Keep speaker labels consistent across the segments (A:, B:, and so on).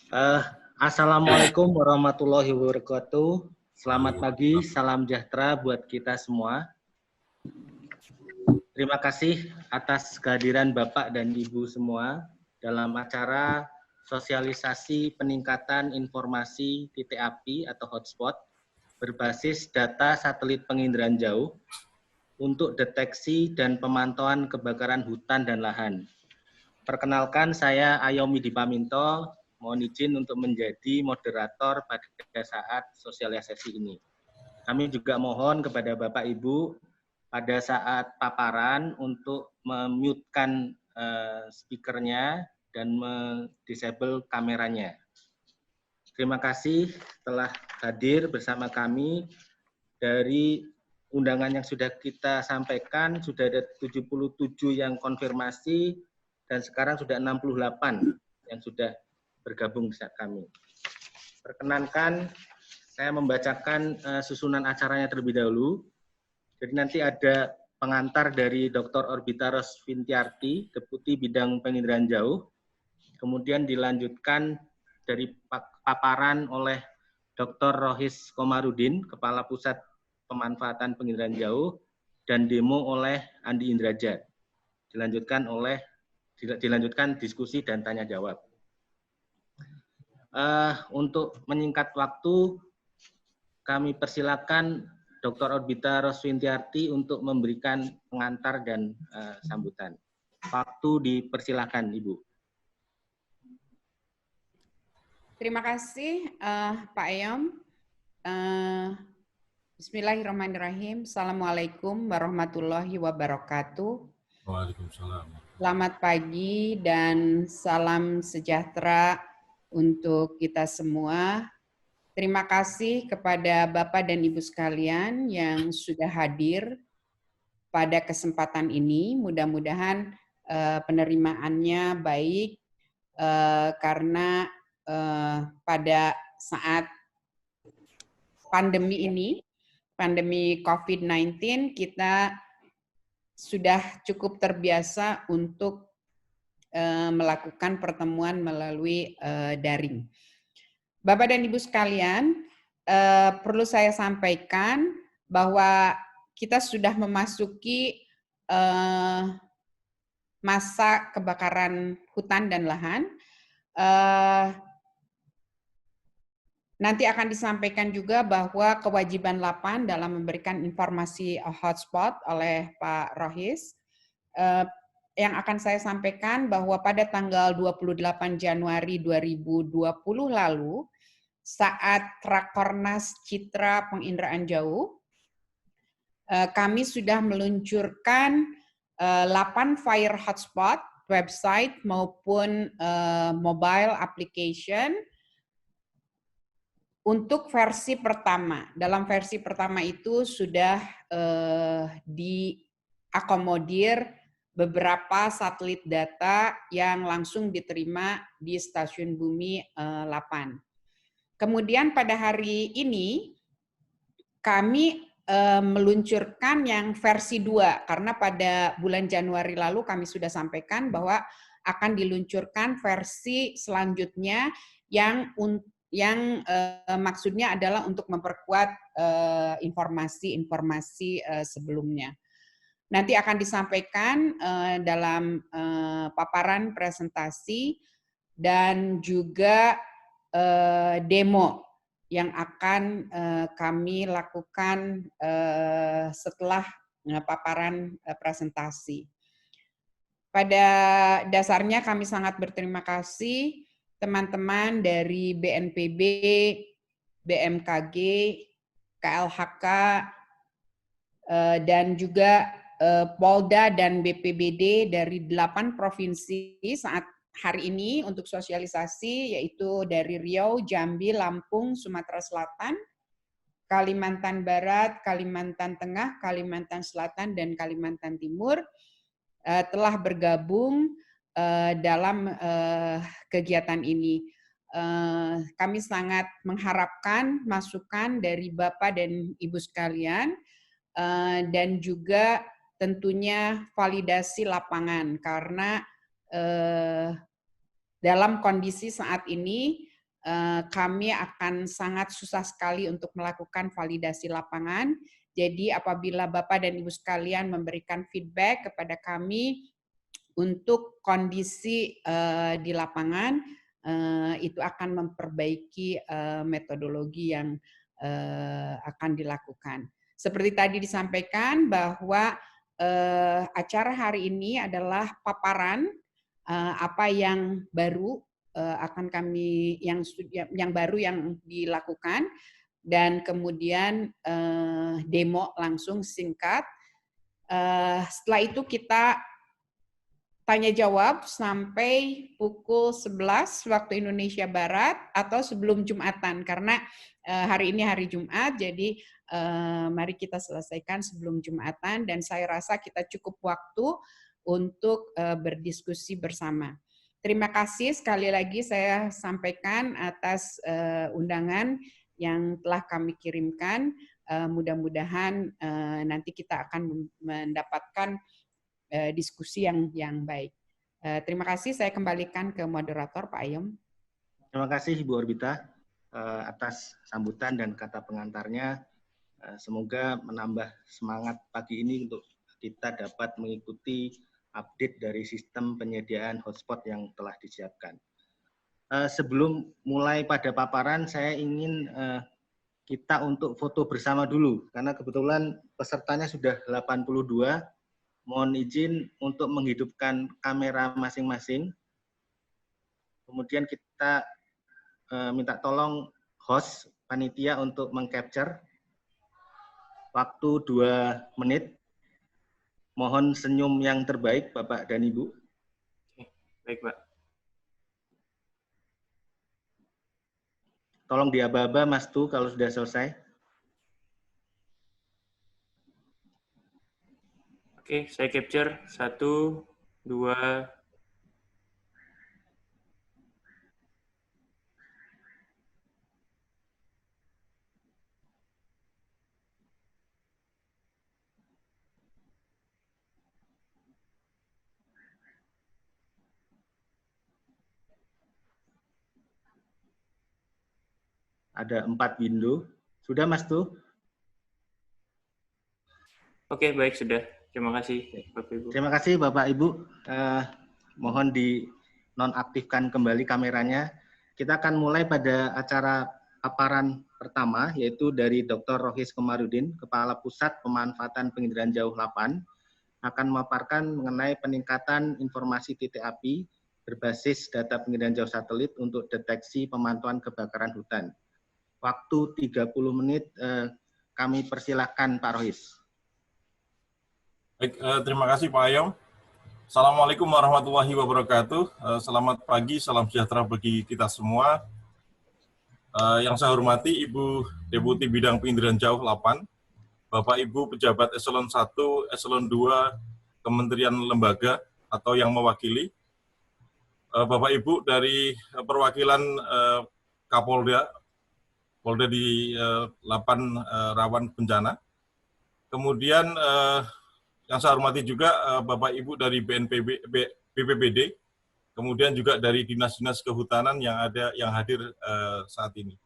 A: Eh, Assalamualaikum warahmatullahi wabarakatuh. Selamat pagi, salam sejahtera buat kita semua. Terima kasih atas kehadiran Bapak dan Ibu semua dalam acara sosialisasi peningkatan informasi titik api atau hotspot berbasis data satelit penginderaan jauh untuk deteksi dan pemantauan kebakaran hutan dan lahan. Perkenalkan, saya Ayomi Dipaminto, mohon izin untuk menjadi moderator pada saat sosialisasi ini. Kami juga mohon kepada Bapak Ibu pada saat paparan untuk memute-kan speakernya dan mendisable kameranya. Terima kasih telah hadir bersama kami. Dari undangan yang sudah kita sampaikan, sudah ada 77 yang konfirmasi, dan sekarang sudah 68 yang sudah bergabung saat kami. Perkenankan saya membacakan susunan acaranya terlebih dahulu. Jadi nanti ada pengantar dari Dr. Orbita Rosvintiarti, Deputi Bidang Penginderaan Jauh. Kemudian dilanjutkan dari paparan oleh Dr. Rohis Komarudin, Kepala Pusat Pemanfaatan Penginderaan Jauh, dan demo oleh Andi Indrajat. Dilanjutkan diskusi dan tanya jawab. Untuk menyingkat waktu, kami persilakan Dr. Orbita Rosvintiarti untuk memberikan pengantar dan sambutan. Waktu dipersilakan, Ibu.
B: Terima kasih Pak Ayom. Bismillahirrahmanirrahim. Assalamualaikum warahmatullahi wabarakatuh.
C: Waalaikumsalam.
B: Selamat pagi dan salam sejahtera untuk kita semua. Terima kasih kepada Bapak dan Ibu sekalian yang sudah hadir pada kesempatan ini. Mudah-mudahan penerimaannya baik karena pada saat pandemi ini, pandemi COVID-19, kita sudah cukup terbiasa untuk melakukan pertemuan melalui daring. Bapak dan Ibu sekalian, perlu saya sampaikan bahwa kita sudah memasuki masa kebakaran hutan dan lahan. Nanti akan disampaikan juga bahwa kewajiban Lapan dalam memberikan informasi hotspot oleh Pak Rohis. Yang akan saya sampaikan bahwa pada tanggal 28 Januari 2020 lalu, saat Rakornas Citra Penginderaan Jauh, kami sudah meluncurkan 8 Fire Hotspot, website maupun mobile application untuk versi pertama. Dalam versi pertama itu sudah diakomodir beberapa satelit data yang langsung diterima di Stasiun Bumi 8. Kemudian pada hari ini kami meluncurkan yang versi 2, karena pada bulan Januari lalu kami sudah sampaikan bahwa akan diluncurkan versi selanjutnya yang maksudnya adalah untuk memperkuat informasi-informasi sebelumnya. Nanti akan disampaikan dalam paparan presentasi dan juga demo yang akan kami lakukan setelah paparan presentasi. Pada dasarnya kami sangat berterima kasih teman-teman dari BNPB, BMKG, KLHK, dan juga Polda dan BPBD dari 8 provinsi saat hari ini untuk sosialisasi, yaitu dari Riau, Jambi, Lampung, Sumatera Selatan, Kalimantan Barat, Kalimantan Tengah, Kalimantan Selatan, dan Kalimantan Timur telah bergabung dalam kegiatan ini. Kami sangat mengharapkan masukan dari Bapak dan Ibu sekalian dan juga tentunya validasi lapangan, karena dalam kondisi saat ini kami akan sangat susah sekali untuk melakukan validasi lapangan. Jadi apabila Bapak dan Ibu sekalian memberikan feedback kepada kami untuk kondisi di lapangan, itu akan memperbaiki metodologi yang akan dilakukan. Seperti tadi disampaikan bahwa acara hari ini adalah paparan apa yang baru akan kami yang baru yang dilakukan, dan kemudian demo langsung singkat. Setelah itu kita tanya jawab sampai pukul 11 waktu Indonesia Barat atau sebelum Jumatan, karena hari ini hari Jumat, jadi mari kita selesaikan sebelum Jumatan, dan saya rasa kita cukup waktu untuk berdiskusi bersama. Terima kasih sekali lagi saya sampaikan atas undangan yang telah kami kirimkan. Mudah-mudahan nanti kita akan mendapatkan diskusi yang baik. Terima kasih, saya kembalikan ke moderator Pak Ayom.
A: Terima kasih Ibu Orbita atas sambutan dan kata pengantarnya. Semoga menambah semangat pagi ini untuk kita dapat mengikuti update dari sistem penyediaan hotspot yang telah disiapkan. Sebelum mulai pada paparan, saya ingin kita untuk foto bersama dulu, karena kebetulan pesertanya sudah 82. Mohon izin untuk menghidupkan kamera masing-masing. Kemudian kita minta tolong host, panitia untuk mengcapture. Waktu 2 menit. Mohon senyum yang terbaik Bapak dan Ibu.
C: Baik, Pak.
A: Tolong diaba-aba Mas Tu kalau sudah selesai.
C: Oke, saya capture 1, 2.
A: Ada 4 window. Sudah Mas Tu?
C: Oke, baik, sudah. Terima kasih, Bapak Ibu.
A: Terima kasih Bapak Ibu. Mohon dinonaktifkan kembali kameranya. Kita akan mulai pada acara paparan pertama, yaitu dari Dr. Rohis Komarudin, Kepala Pusat Pemanfaatan Penginderaan Jauh 8, akan memaparkan mengenai peningkatan informasi titik api berbasis data penginderaan jauh satelit untuk deteksi pemantauan kebakaran hutan. Waktu 30 menit, kami persilahkan Pak Rohis.
D: Baik, terima kasih Pak Ayom. Assalamualaikum warahmatullahi wabarakatuh. Selamat pagi, salam sejahtera bagi kita semua. Yang saya hormati Ibu Deputi Bidang Penginderaan Jauh 8, Bapak Ibu pejabat eselon 1, eselon 2, kementerian lembaga atau yang mewakili, Bapak Ibu dari perwakilan Kapolda, Polda di 8 rawan bencana. Kemudian yang saya hormati juga Bapak Ibu dari BPBD, kemudian juga dari dinas-dinas kehutanan yang hadir saat ini.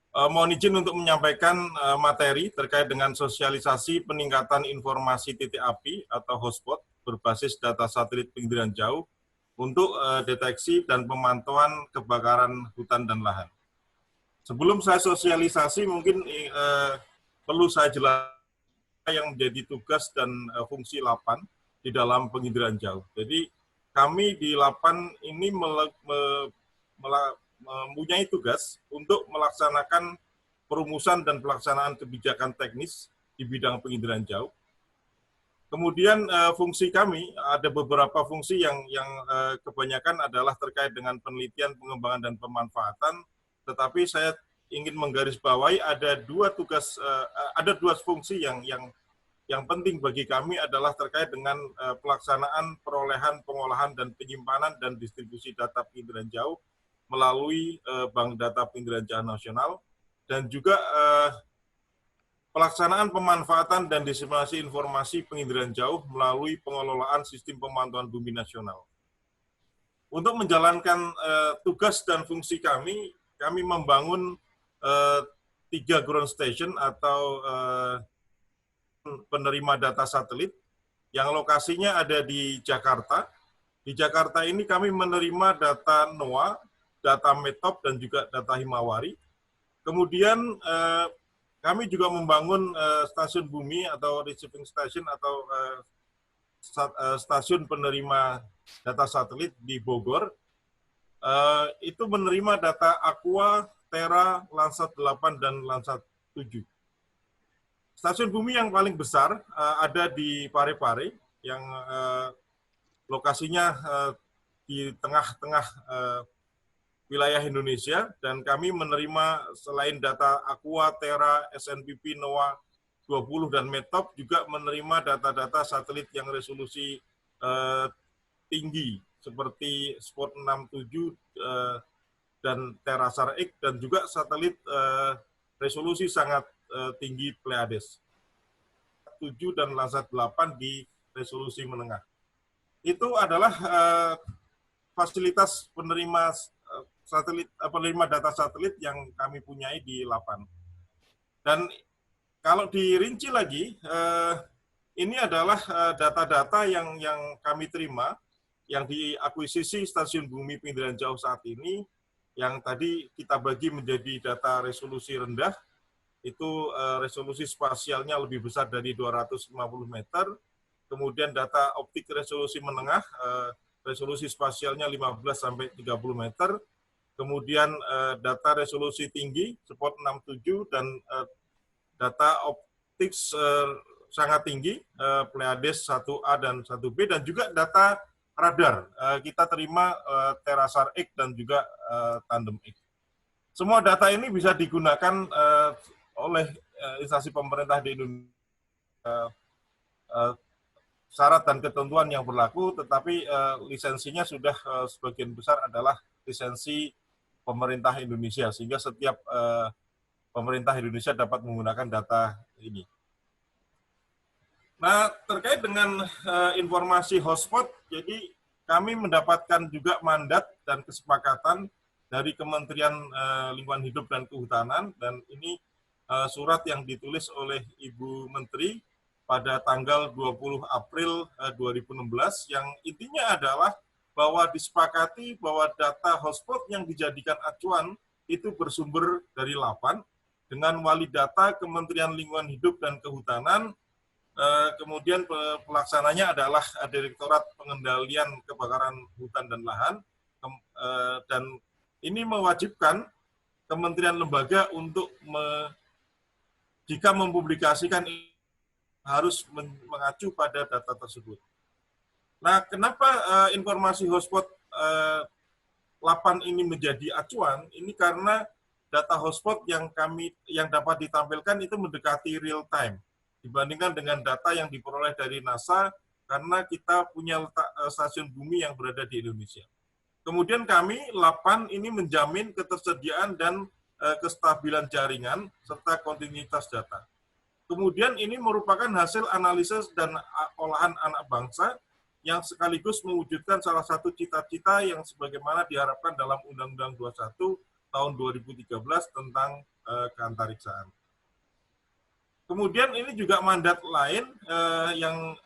D: Mohon izin untuk menyampaikan materi terkait dengan sosialisasi peningkatan informasi titik api atau hotspot berbasis data satelit penginderaan jauh untuk deteksi dan pemantauan kebakaran hutan dan lahan. Sebelum saya sosialisasi, mungkin perlu saya jelaskan yang menjadi tugas dan fungsi 8 di dalam penginderaan jauh. Jadi kami di 8 ini mempunyai tugas untuk melaksanakan perumusan dan pelaksanaan kebijakan teknis di bidang penginderaan jauh. Kemudian fungsi kami ada beberapa fungsi yang kebanyakan adalah terkait dengan penelitian, pengembangan dan pemanfaatan. Tetapi saya ingin menggarisbawahi ada dua fungsi yang penting bagi kami adalah terkait dengan pelaksanaan perolehan, pengolahan dan penyimpanan dan distribusi data penginderaan jauh melalui Bank Data Penginderaan Jauh Nasional, dan juga pelaksanaan pemanfaatan dan diseminasi informasi penginderaan jauh melalui pengelolaan sistem pemantauan bumi nasional. Untuk menjalankan tugas dan fungsi kami membangun 3 ground station atau penerima data satelit yang lokasinya ada di Jakarta. Di Jakarta ini kami menerima data NOAA, data METOP, dan juga data Himawari. Kemudian kami juga membangun stasiun bumi atau receiving station atau stasiun penerima data satelit di Bogor. Itu menerima data Aqua, Terra, Landsat 8, dan Landsat 7. Stasiun bumi yang paling besar ada di Parepare, yang lokasinya di tengah-tengah wilayah Indonesia, dan kami menerima selain data Aqua, Terra, SNPP, NOAA 20, dan METOP, juga menerima data-data satelit yang resolusi tinggi, seperti Spot 67 dan Terasar X, dan juga satelit resolusi sangat tinggi Pleiades 7 dan Landsat 8 di resolusi menengah. Itu adalah fasilitas penerima penerima data satelit yang kami punyai di LAPAN. Dan kalau dirinci lagi, ini adalah data-data yang kami terima, yang diakuisisi Stasiun Bumi Pinggiran Jauh saat ini, yang tadi kita bagi menjadi data resolusi rendah, itu resolusi spasialnya lebih besar dari 250 meter, kemudian data optik resolusi menengah, resolusi spasialnya 15-30 meter, kemudian data resolusi tinggi, Spot 67, dan data optik sangat tinggi, Pleiades 1A dan 1B, dan juga data radar. Kita terima Terasar X dan juga Tandem X. Semua data ini bisa digunakan oleh instansi pemerintah di Indonesia. Syarat dan ketentuan yang berlaku, tetapi lisensinya sudah sebagian besar adalah lisensi pemerintah Indonesia, sehingga setiap pemerintah Indonesia dapat menggunakan data ini. Nah, terkait dengan informasi hotspot, jadi kami mendapatkan juga mandat dan kesepakatan dari Kementerian Lingkungan Hidup dan Kehutanan, dan ini surat yang ditulis oleh Ibu Menteri pada tanggal 20 April 2016, yang intinya adalah bahwa disepakati bahwa data hotspot yang dijadikan acuan itu bersumber dari LAPAN, dengan wali data Kementerian Lingkungan Hidup dan Kehutanan, kemudian pelaksananya adalah Direktorat Pengendalian Kebakaran Hutan dan Lahan, dan ini mewajibkan kementerian lembaga untuk jika mempublikasikan harus mengacu pada data tersebut. Nah, kenapa informasi hotspot LAPAN ini menjadi acuan? Ini karena data hotspot yang dapat ditampilkan itu mendekati real time dibandingkan dengan data yang diperoleh dari NASA, karena kita punya letak stasiun bumi yang berada di Indonesia. Kemudian kami LAPAN ini menjamin ketersediaan dan kestabilan jaringan serta kontinuitas data. Kemudian ini merupakan hasil analisis dan olahan anak bangsa yang sekaligus mewujudkan salah satu cita-cita yang sebagaimana diharapkan dalam Undang-Undang 21 tahun 2013 tentang keantariksaan. Kemudian ini juga mandat lain yang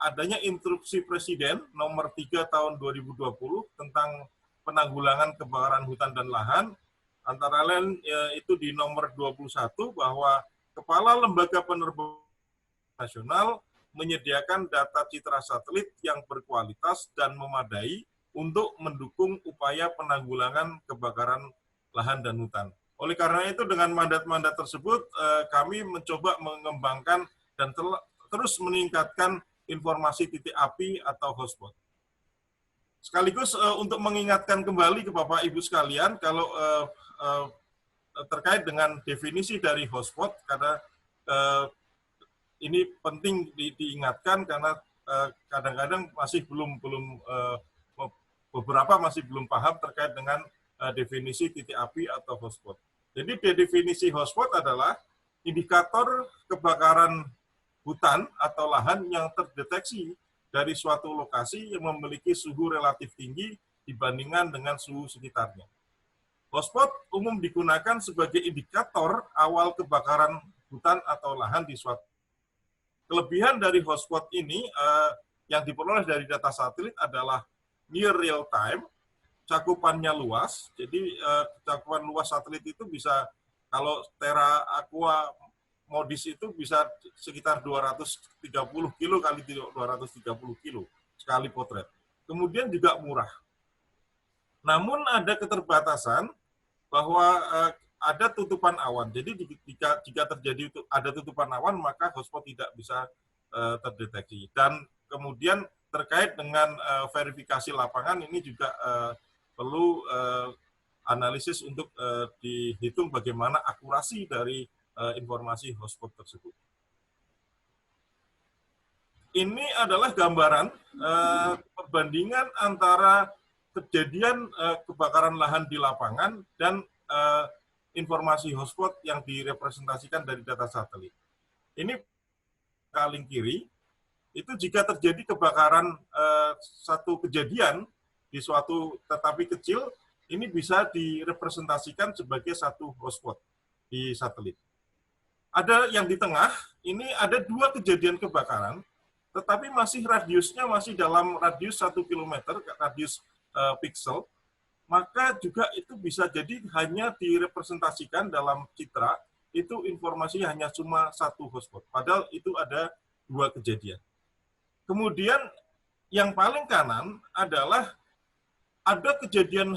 D: adanya instruksi Presiden nomor 3 tahun 2020 tentang penanggulangan kebakaran hutan dan lahan, antara lain itu di nomor 21 bahwa Kepala Lembaga Penerbangan Nasional menyediakan data citra satelit yang berkualitas dan memadai untuk mendukung upaya penanggulangan kebakaran lahan dan hutan. Oleh karena itu, dengan mandat-mandat tersebut, kami mencoba mengembangkan dan terus meningkatkan informasi titik api atau hotspot. Sekaligus untuk mengingatkan kembali ke Bapak Ibu sekalian, kalau terkait dengan definisi dari hotspot, karena ini penting diingatkan karena kadang-kadang masih beberapa masih belum paham terkait dengan definisi titik api atau hotspot. Jadi definisi hotspot adalah indikator kebakaran hutan atau lahan yang terdeteksi dari suatu lokasi yang memiliki suhu relatif tinggi dibandingkan dengan suhu sekitarnya. Hotspot umum digunakan sebagai indikator awal kebakaran hutan atau lahan di suatu. Kelebihan dari hotspot ini yang diperoleh dari data satelit adalah near real time, cakupannya luas. Jadi cakupan luas satelit itu bisa, kalau Terra Aqua Modis itu bisa sekitar 230 kilo kali 230 kilo sekali potret. Kemudian juga murah. Namun ada keterbatasan bahwa ada tutupan awan. Jadi jika terjadi ada tutupan awan, maka hotspot tidak bisa terdeteksi. Dan kemudian terkait dengan verifikasi lapangan, ini juga perlu analisis untuk dihitung bagaimana akurasi dari informasi hotspot tersebut. Ini adalah gambaran perbandingan antara kejadian kebakaran lahan di lapangan dan informasi hotspot yang direpresentasikan dari data satelit. Ini paling kiri, itu jika terjadi kebakaran satu kejadian di suatu tetapi kecil, ini bisa direpresentasikan sebagai satu hotspot di satelit. Ada yang di tengah, ini ada 2 kejadian kebakaran, tetapi masih radiusnya masih dalam radius 1 km, radius pixel, maka juga itu bisa jadi hanya direpresentasikan dalam citra, itu informasi hanya cuma 1 hotspot, padahal itu ada 2 kejadian. Kemudian yang paling kanan adalah ada kejadian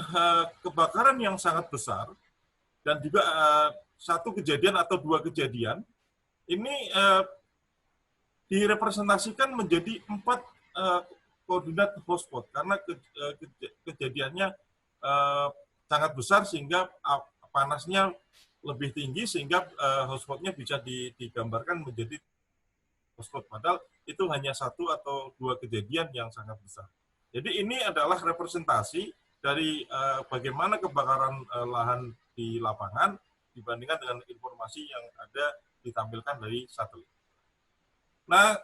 D: kebakaran yang sangat besar, dan juga 1 kejadian atau 2 kejadian, ini direpresentasikan menjadi 4 koordinat hotspot, karena kejadiannya sangat besar sehingga panasnya lebih tinggi, sehingga hotspotnya bisa digambarkan menjadi hotspot, padahal itu hanya 1 atau 2 kejadian yang sangat besar. Jadi ini adalah representasi dari bagaimana kebakaran lahan di lapangan dibandingkan dengan informasi yang ada ditampilkan dari satelit. Nah,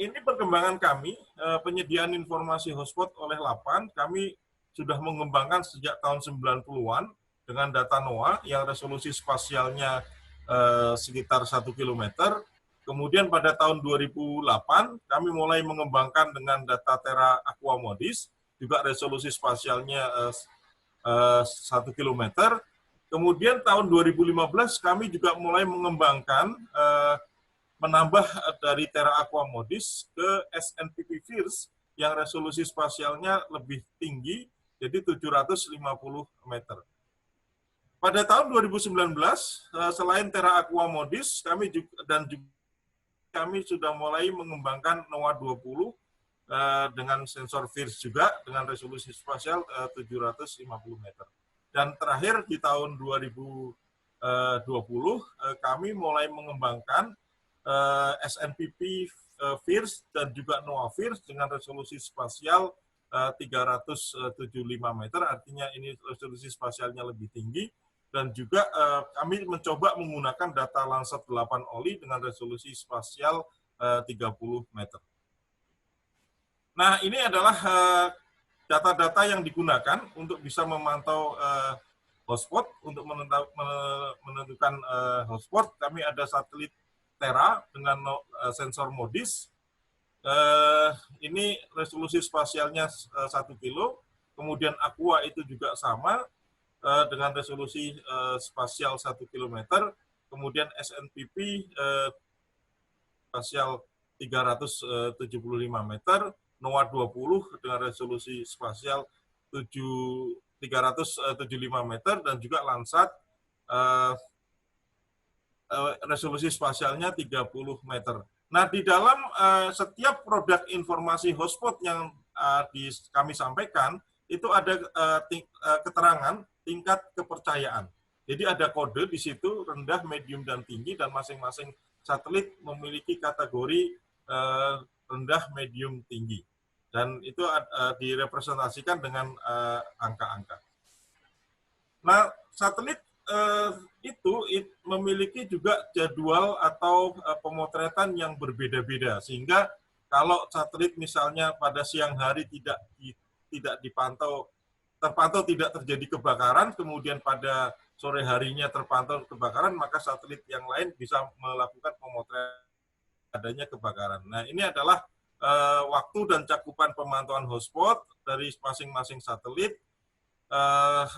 D: ini perkembangan kami, penyediaan informasi hotspot oleh Lapan, kami sudah mengembangkan sejak tahun 90-an dengan data NOAA yang resolusi spasialnya sekitar 1 km. Kemudian pada tahun 2008, kami mulai mengembangkan dengan data Terra Aqua Modis, juga resolusi spasialnya 1 km. Kemudian tahun 2015 kami juga mulai mengembangkan, menambah dari Terra Aqua Modis ke SNPP FIRST yang resolusi spasialnya lebih tinggi, jadi 750 meter. Pada tahun 2019, selain Terra Aqua Modis, kami sudah mulai mengembangkan NOAA 20 dengan sensor FIRST juga dengan resolusi spasial 750 meter. Dan terakhir di tahun 2020 kami mulai mengembangkan SNPP FIRST dan juga NOAA FIRST dengan resolusi spasial 375 meter, artinya ini resolusi spasialnya lebih tinggi. Dan juga kami mencoba menggunakan data Landsat 8 Oli dengan resolusi spasial 30 meter. Nah, ini adalah data-data yang digunakan untuk bisa memantau hotspot. Untuk menentukan hotspot, kami ada satelit Terra dengan sensor Modis. Ini resolusi spasialnya 1 kilo. Kemudian Aqua itu juga sama, dengan resolusi spasial 1 km, kemudian SNPP spasial 375 meter, NOAA 20 dengan resolusi spasial 375 meter, dan juga Landsat resolusi spasialnya 30 meter. Nah, di dalam setiap produk informasi hotspot yang kami sampaikan, itu ada keterangan tingkat kepercayaan. Jadi ada kode di situ, rendah, medium, dan tinggi, dan masing-masing satelit memiliki kategori rendah, medium, tinggi. Dan itu direpresentasikan dengan angka-angka. Nah, satelit itu memiliki juga jadwal atau pemotretan yang berbeda-beda, sehingga kalau satelit misalnya pada siang hari tidak tidak terpantau tidak terjadi kebakaran, kemudian pada sore harinya terpantau kebakaran, maka satelit yang lain bisa melakukan pemotretan adanya kebakaran. Nah, ini adalah waktu dan cakupan pemantauan hotspot dari masing-masing satelit.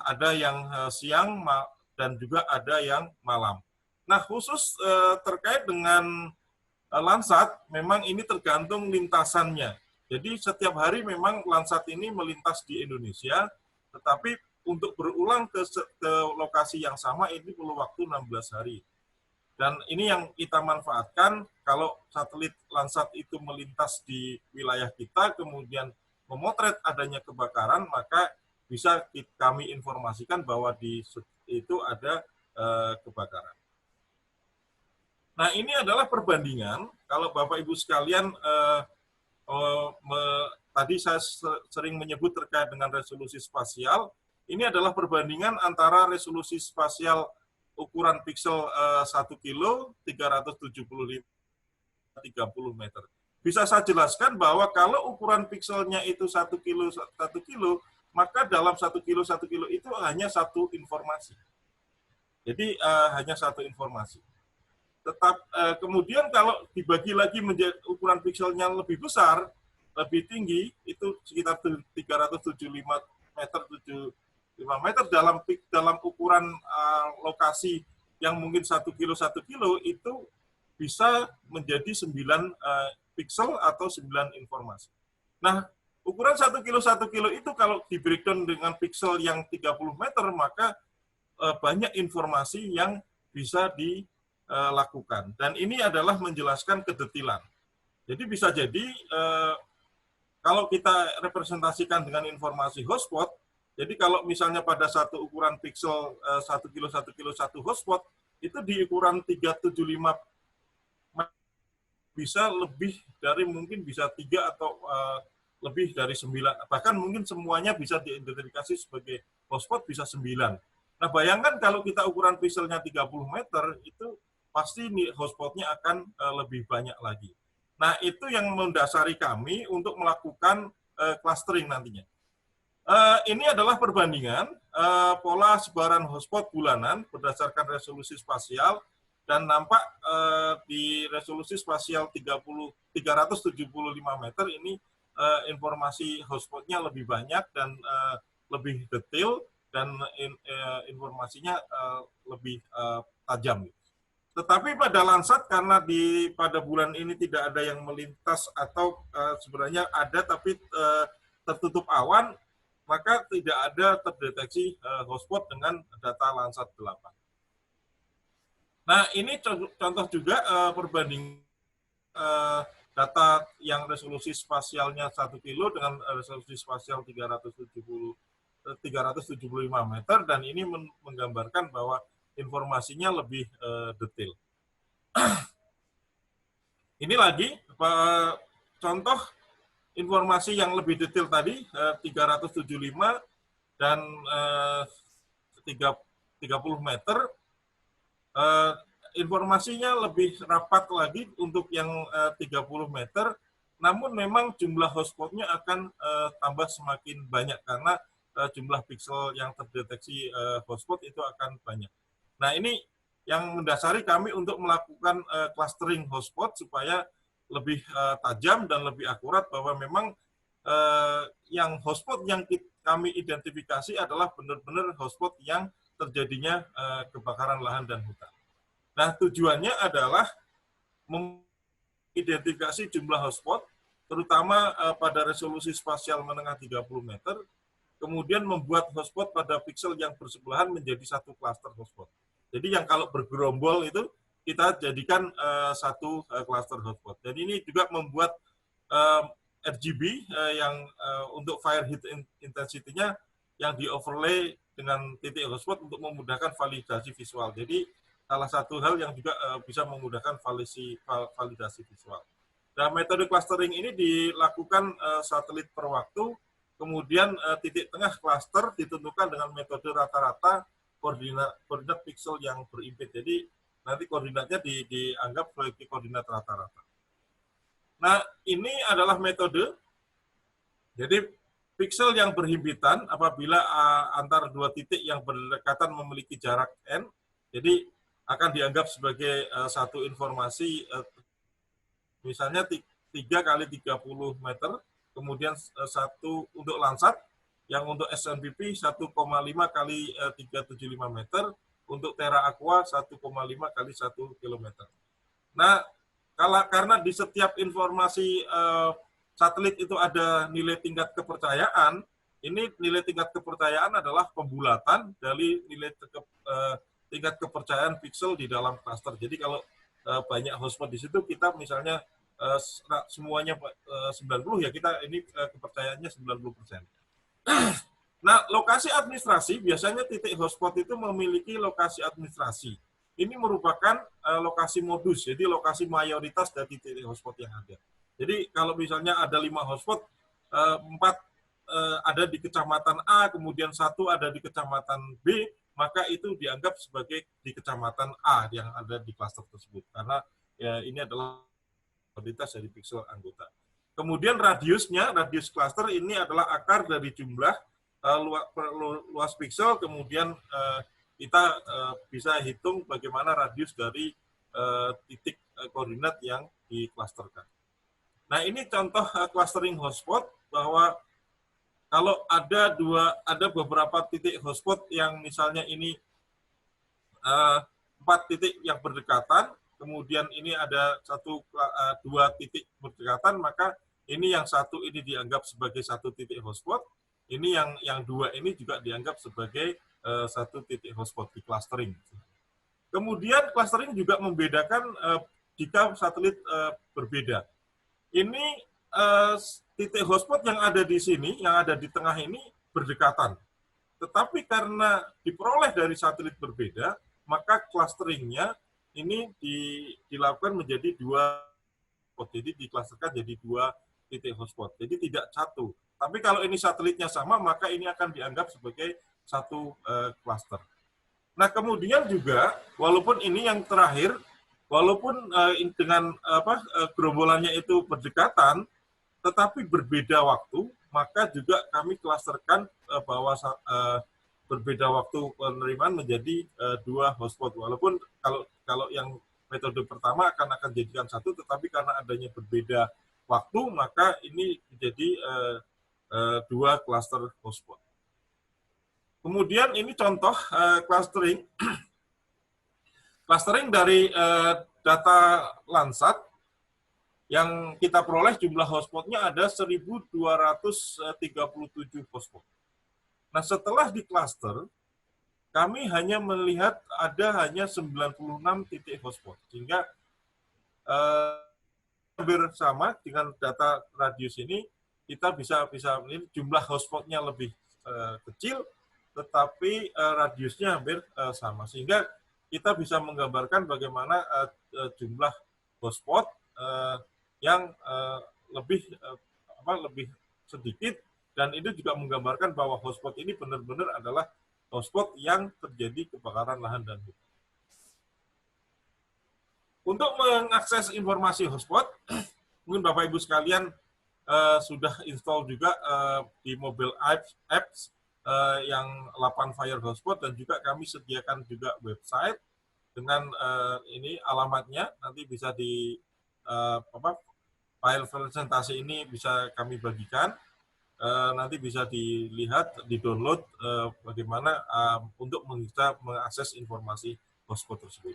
D: Ada yang siang dan juga ada yang malam. Nah, khusus terkait dengan Landsat, memang ini tergantung lintasannya. Jadi setiap hari memang Landsat ini melintas di Indonesia, tetapi untuk berulang ke lokasi yang sama ini perlu waktu 16 hari. Dan ini yang kita manfaatkan kalau satelit Landsat itu melintas di wilayah kita, kemudian memotret adanya kebakaran, maka bisa kami informasikan bahwa di itu ada kebakaran. Nah, ini adalah perbandingan. Kalau Bapak Ibu sekalian, tadi saya sering menyebut terkait dengan resolusi spasial, ini adalah perbandingan antara resolusi spasial ukuran piksel 1 kilo, 375 30 meter. Bisa saya jelaskan bahwa kalau ukuran pikselnya itu 1 kilo, maka dalam 1 kilo itu hanya satu informasi. Jadi hanya satu informasi. Kemudian kalau dibagi lagi menjadi ukuran pikselnya lebih besar, lebih tinggi, itu sekitar 375 meter, 75 meter dalam ukuran lokasi yang mungkin 1 kilo itu bisa menjadi 9 piksel atau 9 informasi. Nah, ukuran 1 kilo itu kalau di breakdown dengan piksel yang 30 meter, maka banyak informasi yang bisa dilakukan. Dan ini adalah menjelaskan kedetilan. Jadi bisa jadi kalau kita representasikan dengan informasi hotspot, jadi kalau misalnya pada satu ukuran piksel 1 kilo satu hotspot, itu di ukuran 375 bisa lebih dari mungkin bisa 3 atau lebih dari 9, bahkan mungkin semuanya bisa diidentifikasi sebagai hotspot bisa 9. Nah, bayangkan kalau kita ukuran pikselnya 30 meter, itu pasti hotspotnya akan lebih banyak lagi. Nah, itu yang mendasari kami untuk melakukan clustering nantinya. Ini adalah perbandingan pola sebaran hotspot bulanan berdasarkan resolusi spasial, dan nampak di resolusi spasial 375 meter ini informasi hotspotnya lebih banyak dan lebih detail, dan informasinya lebih tajam. Tetapi pada Landsat, karena pada bulan ini tidak ada yang melintas atau sebenarnya ada tapi tertutup awan, maka tidak ada terdeteksi hotspot dengan data Landsat 8. Nah, ini contoh juga perbandingan data yang resolusi spasialnya 1 kilo dengan resolusi spasial 375 meter, dan ini menggambarkan bahwa informasinya lebih detail. Ini lagi contoh informasi yang lebih detail tadi, 375 dan 30 meter. Informasinya lebih rapat lagi untuk yang 30 meter, namun memang jumlah hotspotnya akan tambah semakin banyak karena jumlah piksel yang terdeteksi hotspot itu akan banyak. Nah, ini yang mendasari kami untuk melakukan clustering hotspot supaya lebih tajam dan lebih akurat bahwa memang yang hotspot yang kami identifikasi adalah benar-benar hotspot yang terjadinya kebakaran lahan dan hutan. Nah, tujuannya adalah mengidentifikasi jumlah hotspot, terutama pada resolusi spasial menengah 30 meter, kemudian membuat hotspot pada piksel yang bersebelahan menjadi satu klaster hotspot. Jadi yang kalau bergerombol itu kita jadikan satu klaster hotspot. Jadi ini juga membuat RGB yang untuk fire heat intensity-nya yang di-overlay dengan titik hotspot untuk memudahkan validasi visual. Jadi salah satu hal yang juga bisa memudahkan validasi visual. Nah, metode clustering ini dilakukan satelit per waktu, kemudian titik tengah cluster ditentukan dengan metode rata-rata koordinat piksel yang berimpit. Jadi nanti koordinatnya dianggap sebagai koordinat rata-rata. Nah, ini adalah metode. Jadi Pixel yang berhimpitan apabila antara dua titik yang berdekatan memiliki jarak n, jadi akan dianggap sebagai satu informasi, misalnya 3 kali 30 meter, kemudian satu untuk Landsat, yang untuk SNPP 1,5 kali 375 meter, untuk Terra Aqua 1,5 kali 1 kilometer. Nah, karena di setiap informasi satelit itu ada nilai tingkat kepercayaan, ini nilai tingkat kepercayaan adalah pembulatan dari nilai tingkat kepercayaan pixel di dalam cluster. Jadi kalau banyak hotspot di situ, kita misalnya semuanya 90, ya kita ini kepercayaannya 90%. Nah, lokasi administrasi, biasanya titik hotspot itu memiliki lokasi administrasi. Ini merupakan lokasi modus, jadi lokasi mayoritas dari titik hotspot yang ada. Jadi kalau misalnya ada 5 hotspot, 4 ada di kecamatan A, kemudian 1 ada di kecamatan B, maka itu dianggap sebagai di kecamatan A yang ada di klaster tersebut. Karena ya, ini adalah kualitas dari pixel anggota. Kemudian radius cluster ini adalah akar dari jumlah luas pixel, kemudian kita bisa hitung bagaimana radius dari titik koordinat yang diklasterkan. Nah, ini contoh clustering hotspot, bahwa kalau ada beberapa titik hotspot yang misalnya ini 4 titik yang berdekatan, kemudian ini ada 2 titik berdekatan, maka ini yang 1 ini dianggap sebagai 1 titik hotspot, ini yang 2 ini juga dianggap sebagai 1 titik hotspot di clustering. Kemudian clustering juga membedakan jika satelit berbeda. Ini titik hotspot yang ada di sini, yang ada di tengah ini berdekatan. Tetapi karena diperoleh dari satelit berbeda, maka clusteringnya ini dilakukan menjadi 2, jadi diklasterkan jadi 2 titik hotspot. Jadi tidak 1. Tapi kalau ini satelitnya sama, maka ini akan dianggap sebagai 1 cluster. Nah, kemudian juga, walaupun ini yang terakhir, walaupun dengan gerombolannya itu berdekatan, tetapi berbeda waktu, maka juga kami klasterkan bahwa berbeda waktu penerimaan menjadi 2 hotspot. Walaupun kalau yang metode pertama akan dijadikan 1, tetapi karena adanya berbeda waktu, maka ini menjadi 2 cluster hotspot. Kemudian ini contoh clustering. Clustering dari data Landsat yang kita peroleh jumlah hotspotnya ada 1.237 hotspot. Nah, setelah di cluster, kami hanya melihat ada hanya 96 titik hotspot, sehingga hampir sama dengan data radius ini, kita bisa melihat jumlah hotspotnya lebih kecil, tetapi radiusnya hampir sama, sehingga kita bisa menggambarkan bagaimana jumlah hotspot yang lebih sedikit, dan itu juga menggambarkan bahwa hotspot ini benar-benar adalah hotspot yang terjadi kebakaran lahan dan hutan. Untuk mengakses informasi hotspot, mungkin Bapak Ibu sekalian sudah install juga di mobile apps yang 8 Fire Hotspot, dan juga kami sediakan juga website dengan ini alamatnya, nanti bisa di file presentasi ini bisa kami bagikan, nanti bisa dilihat, di-download bagaimana untuk bisa mengakses informasi hotspot tersebut.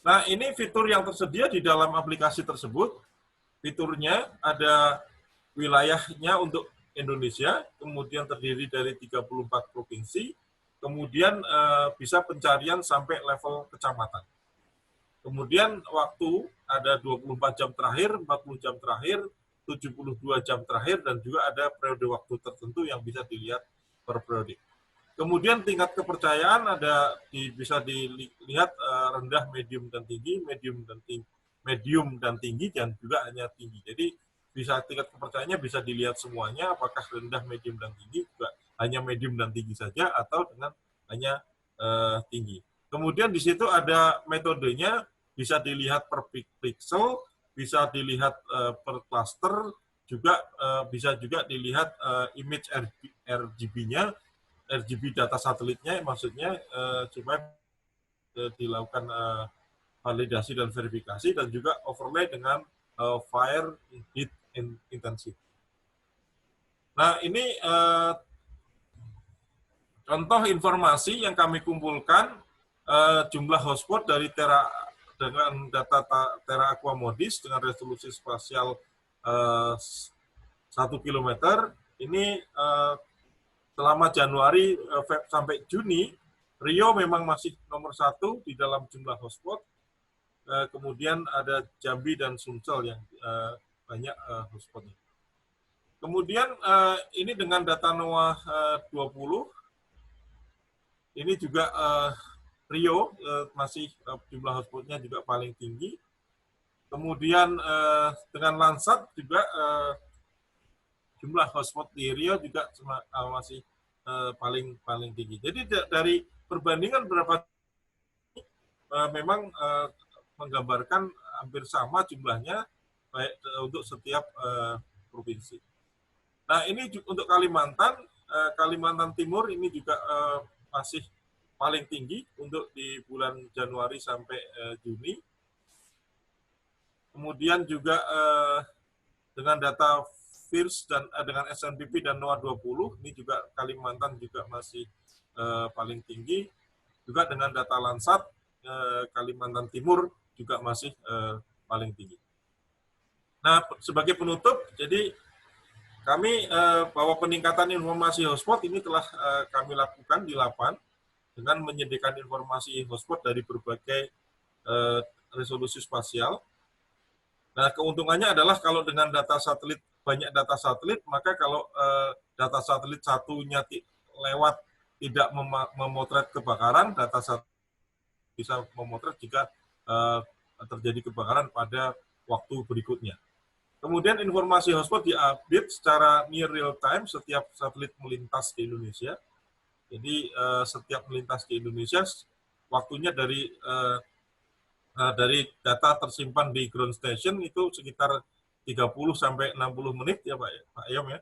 D: Nah, ini fitur yang tersedia di dalam aplikasi tersebut. Fiturnya ada wilayahnya untuk Indonesia, kemudian terdiri dari 34 provinsi, kemudian bisa pencarian sampai level kecamatan. Kemudian waktu ada 24 jam terakhir, 40 jam terakhir, 72 jam terakhir, dan juga ada periode waktu tertentu yang bisa dilihat per periode. Kemudian tingkat kepercayaan bisa dilihat rendah, medium, dan tinggi, medium dan tinggi, dan juga hanya tinggi. Jadi bisa tingkat kepercayaannya bisa dilihat semuanya, apakah rendah, medium, dan tinggi, juga hanya medium dan tinggi saja, atau dengan hanya tinggi. Kemudian di situ ada metodenya, bisa dilihat per pixel, bisa dilihat per cluster, juga bisa juga dilihat image RGB-nya, RGB data satelitnya, maksudnya supaya dilakukan validasi dan verifikasi, dan juga overlay dengan fire heat intensity. Nah, ini contoh informasi yang kami kumpulkan, jumlah hotspot dari dengan data Terra Aqua Modis dengan resolusi spasial 1 km. Ini selama Januari sampai Juni, Rio memang masih nomor 1 di dalam jumlah hotspot. Kemudian ada Jambi dan Sumsel yang banyak hotspotnya. Kemudian ini dengan data NOAA 20, ini juga Rio masih jumlah hotspotnya juga paling tinggi. Kemudian dengan Landsat juga jumlah hotspot di Rio juga masih paling tinggi. Jadi dari perbandingan berapa memang menggambarkan hampir sama jumlahnya baik untuk setiap provinsi. Nah, ini untuk Kalimantan Timur ini juga masih paling tinggi untuk di bulan Januari sampai Juni. Kemudian juga dengan data FIRS dan dengan SNPP dan NOAA 20, ini juga Kalimantan juga masih paling tinggi. Juga dengan data Landsat, Kalimantan Timur juga masih paling tinggi. Nah, sebagai penutup, jadi kami bahwa peningkatan informasi hotspot ini telah kami lakukan di Lapan dengan menyediakan informasi hotspot dari berbagai resolusi spasial. Nah, keuntungannya adalah kalau dengan data satelit, banyak data satelit, maka kalau data satelit satunya lewat tidak memotret kebakaran, data satelit bisa memotret jika terjadi kebakaran pada waktu berikutnya. Kemudian informasi hotspot diupdate secara near real time setiap satelit melintas di Indonesia. Jadi setiap melintas di Indonesia, waktunya dari data tersimpan di ground station itu sekitar 30 sampai 60 menit ya Pak Ayom ya.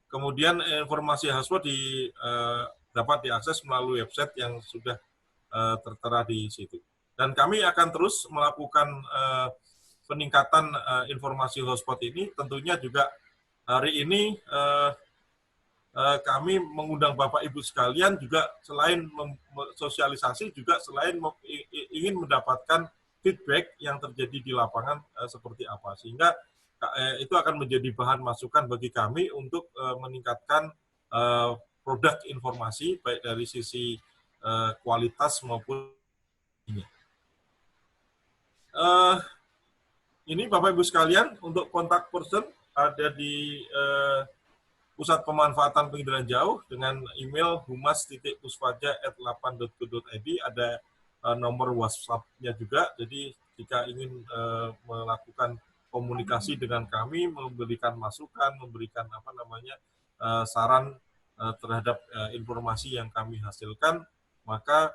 D: Kemudian informasi hotspot dapat diakses melalui website yang sudah tertera di situ. Dan kami akan terus melakukan peningkatan informasi hotspot ini. Tentunya juga hari ini kami mengundang Bapak Ibu sekalian juga selain sosialisasi, juga selain ingin mendapatkan feedback yang terjadi di lapangan seperti apa, sehingga itu akan menjadi bahan masukan bagi kami untuk meningkatkan produk informasi baik dari sisi kualitas maupun ini. Ini Bapak Ibu sekalian, untuk kontak person ada di Pusat Pemanfaatan Pengindran Jauh dengan email humas.puspaja@lapan.go.id, ada nomor WhatsApp-nya juga. Jadi jika ingin melakukan komunikasi dengan kami, memberikan masukan, memberikan saran terhadap informasi yang kami hasilkan, maka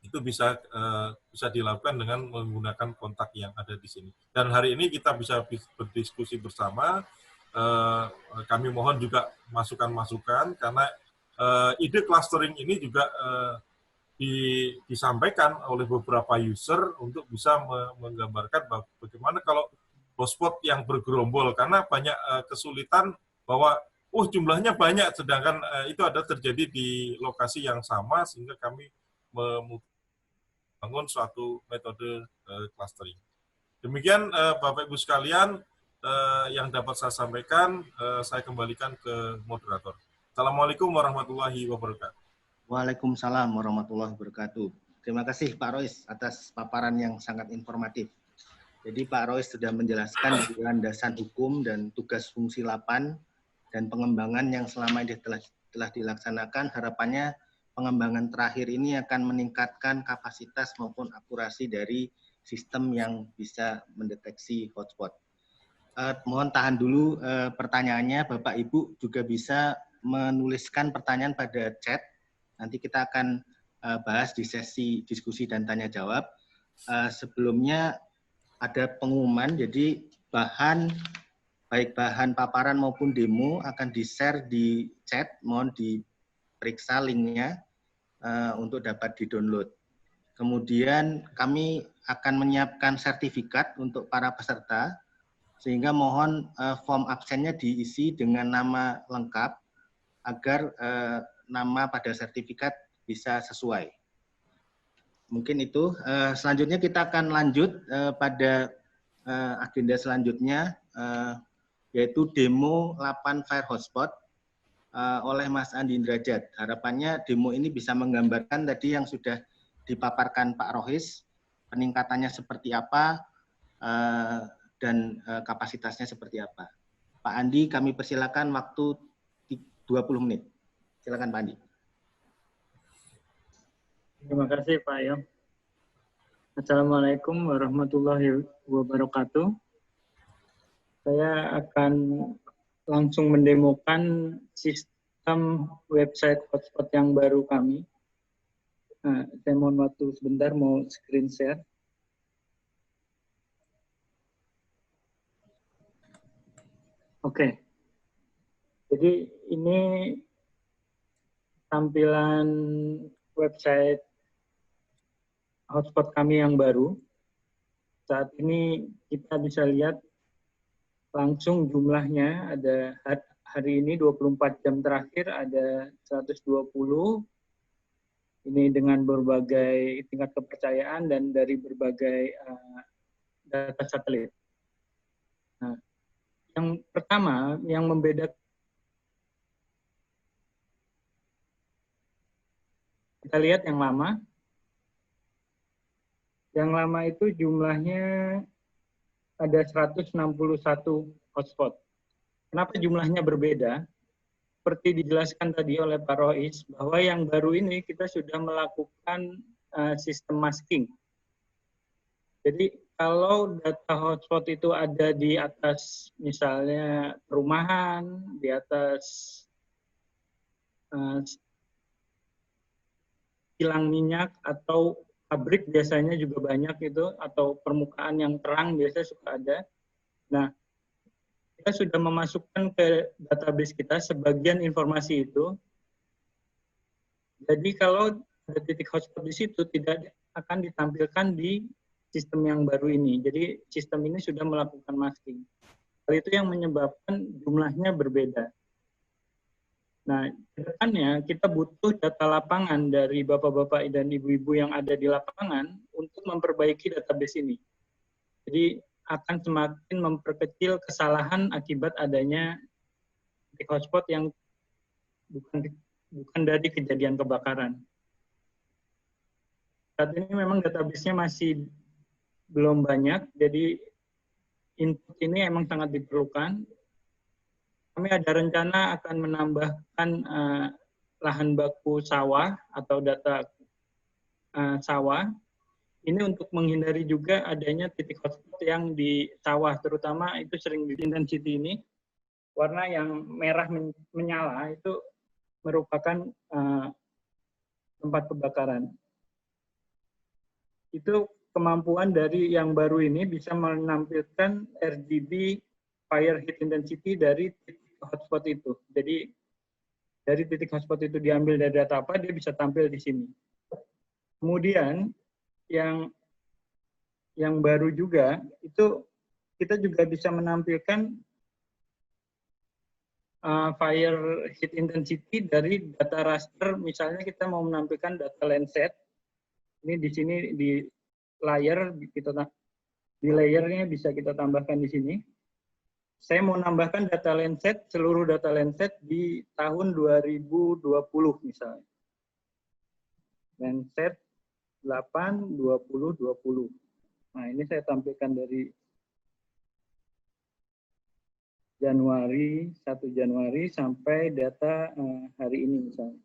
D: itu bisa dilakukan dengan menggunakan kontak yang ada di sini. Dan hari ini kita bisa berdiskusi bersama. Kami mohon juga masukan-masukan, karena ide clustering ini juga disampaikan oleh beberapa user untuk bisa menggambarkan bagaimana kalau hotspot yang bergerombol, karena banyak kesulitan bahwa jumlahnya banyak, sedangkan itu ada terjadi di lokasi yang sama, sehingga kami membangun suatu metode clustering. Demikian Bapak Ibu sekalian yang dapat saya sampaikan. Saya kembalikan ke moderator. Assalamualaikum warahmatullahi wabarakatuh.
A: Waalaikumsalam warahmatullahi wabarakatuh. Terima kasih Pak Rois atas paparan yang sangat informatif. Jadi Pak Rois sudah menjelaskan landasan hukum dan tugas fungsi Lapan dan pengembangan yang selama ini telah dilaksanakan. Harapannya pengembangan terakhir ini akan meningkatkan kapasitas maupun akurasi dari sistem yang bisa mendeteksi hotspot. Mohon tahan dulu pertanyaannya, Bapak Ibu juga bisa menuliskan pertanyaan pada chat. Nanti kita akan bahas di sesi diskusi dan tanya jawab. Sebelumnya ada pengumuman, jadi baik bahan paparan maupun demo akan di-share di chat, mohon diperiksa linknya untuk dapat di-download. Kemudian kami akan menyiapkan sertifikat untuk para peserta, sehingga mohon form absennya diisi dengan nama lengkap, agar nama pada sertifikat bisa sesuai. Mungkin itu. Selanjutnya kita akan lanjut pada agenda selanjutnya, yaitu demo 8 Fire Hotspot oleh Mas Andi Indrajat. Harapannya demo ini bisa menggambarkan tadi yang sudah dipaparkan Pak Rohis, peningkatannya seperti apa, dan kapasitasnya seperti apa. Pak Andi, kami persilakan waktu 20 menit. Silakan Pak Andi.
E: Terima kasih Pak Yom. Assalamualaikum warahmatullahi wabarakatuh. Saya akan langsung mendemokan sistem website hotspot yang baru kami. Saya mohon waktu sebentar, mau screen share. Oke. Jadi ini tampilan website hotspot kami yang baru. Saat ini kita bisa lihat langsung jumlahnya, ada hari ini 24 jam terakhir ada 120. Ini dengan berbagai tingkat kepercayaan dan dari berbagai data satelit. Nah, yang pertama yang membedakan, kita lihat yang lama. Yang lama itu jumlahnya ada 161 hotspot. Kenapa jumlahnya berbeda? Seperti dijelaskan tadi oleh Pak Rois, bahwa yang baru ini kita sudah melakukan sistem masking. Jadi kalau data hotspot itu ada di atas misalnya perumahan, di atas kilang minyak atau pabrik biasanya juga banyak itu, atau permukaan yang terang biasanya suka ada. Nah, kita sudah memasukkan ke database kita sebagian informasi itu. Jadi kalau ada titik hotspot di situ tidak akan ditampilkan di sistem yang baru ini. Jadi sistem ini sudah melakukan masking. Hal itu yang menyebabkan jumlahnya berbeda. Nah, kedepannya kita butuh data lapangan dari bapak-bapak dan ibu-ibu yang ada di lapangan untuk memperbaiki database ini. Jadi akan semakin memperkecil kesalahan akibat adanya titik hotspot yang bukan dari kejadian kebakaran. Saat ini memang database-nya masih belum banyak, jadi input ini emang sangat diperlukan. Kami ada rencana akan menambahkan lahan baku sawah atau data sawah. Ini untuk menghindari juga adanya titik hotspot yang di sawah, terutama itu sering di intensity ini. Warna yang merah menyala itu merupakan tempat kebakaran. Itu kemampuan dari yang baru ini bisa menampilkan RGB fire heat intensity dari titik hotspot itu. Jadi dari titik hotspot itu diambil dari data apa, dia bisa tampil di sini. Kemudian yang baru juga itu kita juga bisa menampilkan fire heat intensity dari data raster. Misalnya kita mau menampilkan data Landsat. Ini di sini di layer di layernya bisa kita tambahkan di sini. Saya mau nambahkan data Landsat, seluruh data Landsat di tahun 2020 misalnya. Landsat 8, 20, 20. Nah, ini saya tampilkan dari Januari, 1 Januari sampai data hari ini misalnya.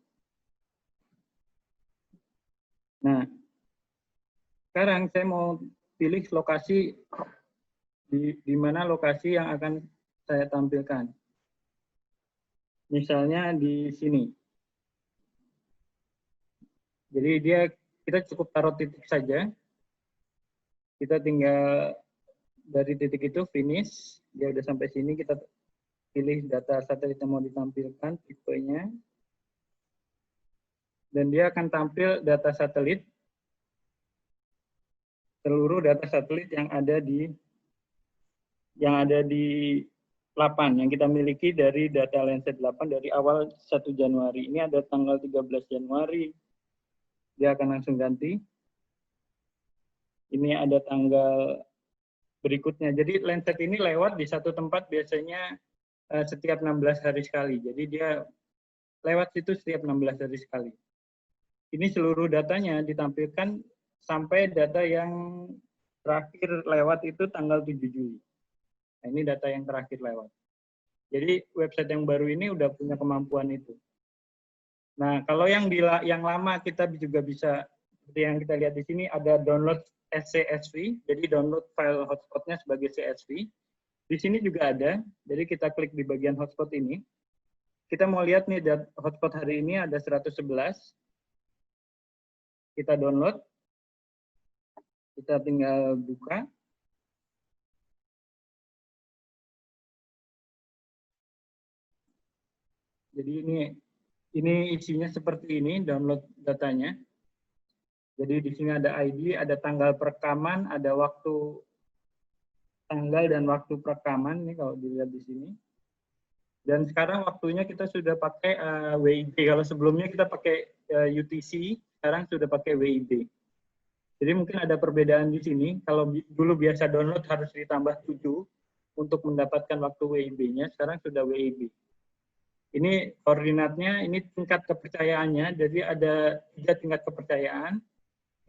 E: Nah, sekarang saya mau pilih lokasi di mana lokasi yang akan saya tampilkan. Misalnya di sini. Jadi kita cukup taruh titik saja. Kita tinggal dari titik itu finish, dia udah sampai sini, kita pilih data satelit yang mau ditampilkan, tipenya, dan dia akan tampil data satelit, seluruh data satelit yang ada di 8 yang kita miliki dari data Landsat 8 dari awal 1 Januari. Ini ada tanggal 13 Januari, dia akan langsung ganti. Ini ada tanggal berikutnya. Jadi Landsat ini lewat di satu tempat biasanya setiap 16 hari sekali. Jadi dia lewat situ setiap 16 hari sekali. Ini seluruh datanya ditampilkan sampai data yang terakhir lewat itu tanggal 7 Juli. Nah, ini data yang terakhir lewat. Jadi website yang baru ini udah punya kemampuan itu. Nah, kalau yang lama kita juga bisa, seperti yang kita lihat di sini, ada download CSV, jadi download file hotspotnya sebagai CSV. Di sini juga ada, jadi kita klik di bagian hotspot ini. Kita mau lihat nih, hotspot hari ini ada 111. Kita download. Kita tinggal buka. Jadi ini isinya seperti ini, download datanya. Jadi di sini ada ID, ada tanggal perekaman, ada waktu tanggal dan waktu perekaman nih kalau dilihat di sini. Dan sekarang waktunya kita sudah pakai WIB. Kalau sebelumnya kita pakai UTC, sekarang sudah pakai WIB. Jadi mungkin ada perbedaan di sini. Kalau dulu biasa download harus ditambah 7 untuk mendapatkan waktu WIB-nya, sekarang sudah WIB. Ini koordinatnya, ini tingkat kepercayaannya, jadi ada 3 tingkat kepercayaan,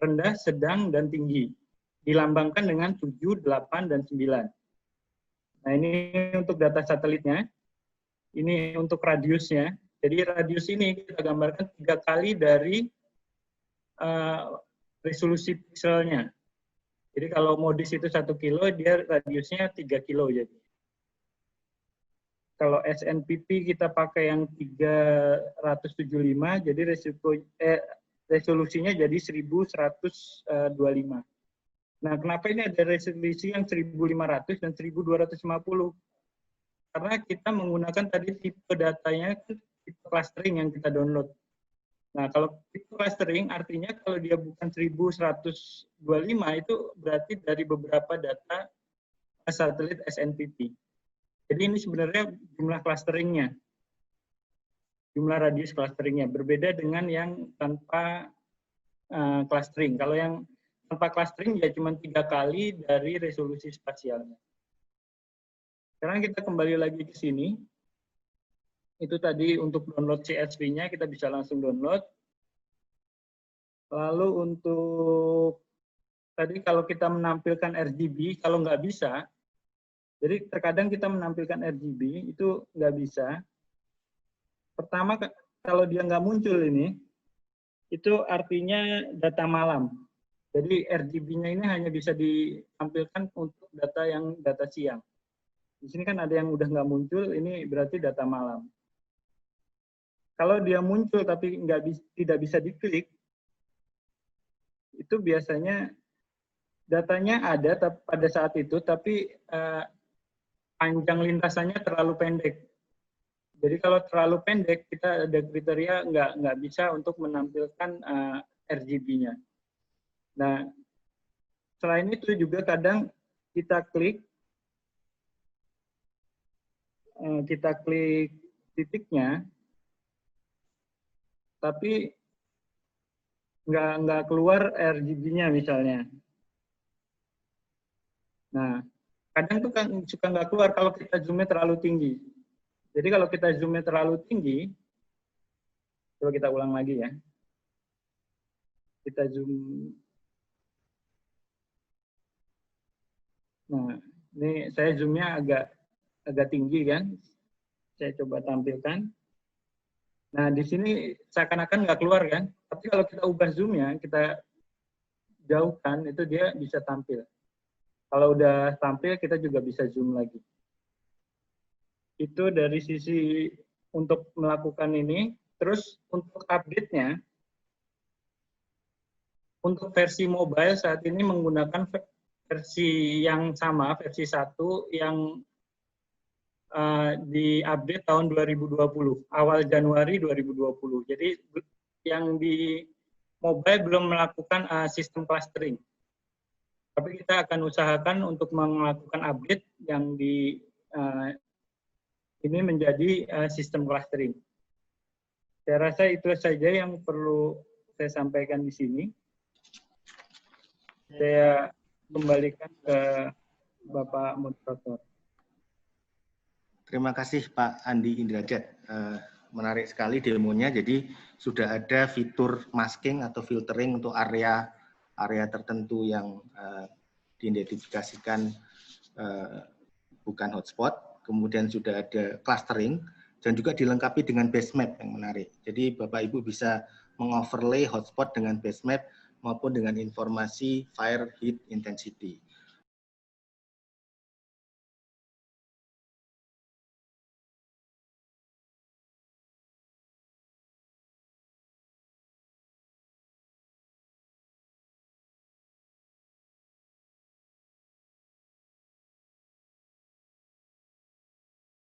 E: rendah, sedang, dan tinggi. Dilambangkan dengan 7, 8, dan 9. Nah ini untuk data satelitnya, ini untuk radiusnya. Jadi radius ini kita gambarkan 3 kali dari resolusi pikselnya. Jadi kalau modis itu 1 kilo, dia radiusnya 3 kilo jadi. Kalau SNPP kita pakai yang 375, jadi resolusinya jadi 1125. Nah, kenapa ini ada resolusi yang 1500 dan 1250? Karena kita menggunakan tadi tipe datanya, tipe clustering yang kita download. Nah, kalau tipe clustering artinya kalau dia bukan 1125, itu berarti dari beberapa data satelit SNPP. Jadi ini sebenarnya jumlah clusteringnya, jumlah radius clusteringnya berbeda dengan yang tanpa clustering. Kalau yang tanpa clustering ya cuma 3 kali dari resolusi spasialnya. Sekarang kita kembali lagi ke sini. Itu tadi untuk download CSV-nya kita bisa langsung download. Lalu untuk tadi kalau kita menampilkan RGB, kalau nggak bisa. Jadi terkadang kita menampilkan RGB itu nggak bisa. Pertama, kalau dia nggak muncul ini, itu artinya data malam. Jadi RGB-nya ini hanya bisa ditampilkan untuk data siang. Di sini kan ada yang udah nggak muncul, ini berarti data malam. Kalau dia muncul tapi tidak bisa diklik, itu biasanya datanya ada pada saat itu, tapi panjang lintasannya terlalu pendek. Jadi kalau terlalu pendek, kita ada kriteria nggak bisa untuk menampilkan RGB-nya. Nah, selain itu juga kadang kita klik titiknya, tapi nggak keluar RGB-nya misalnya. Nah, kadang tuh kan suka nggak keluar kalau kita zoom-nya terlalu tinggi. Jadi kalau kita zoom-nya terlalu tinggi, coba kita ulang lagi ya. Kita zoom. Nah, ini saya zoom-nya agak tinggi kan. Saya coba tampilkan. Nah, di sini seakan-akan nggak keluar kan. Tapi kalau kita ubah zoom-nya, kita jauhkan, itu dia bisa tampil. Kalau udah tampil, kita juga bisa zoom lagi. Itu dari sisi untuk melakukan ini. Terus untuk update-nya, untuk versi mobile saat ini menggunakan versi yang sama, versi 1 yang diupdate tahun 2020, awal Januari 2020. Jadi yang di mobile belum melakukan sistem clustering. Tapi kita akan usahakan untuk melakukan update yang di ini menjadi sistem clustering. Saya rasa itu saja yang perlu saya sampaikan di sini. Saya kembalikan ke Bapak Moderator.
A: Terima kasih Pak Andi Indrajat. Menarik sekali demonya. Jadi sudah ada fitur masking atau filtering untuk area tertentu yang diidentifikasikan bukan hotspot. Kemudian sudah ada clustering dan juga dilengkapi dengan base map yang menarik. Jadi Bapak Ibu bisa mengoverlay hotspot dengan base map maupun dengan informasi fire heat intensity.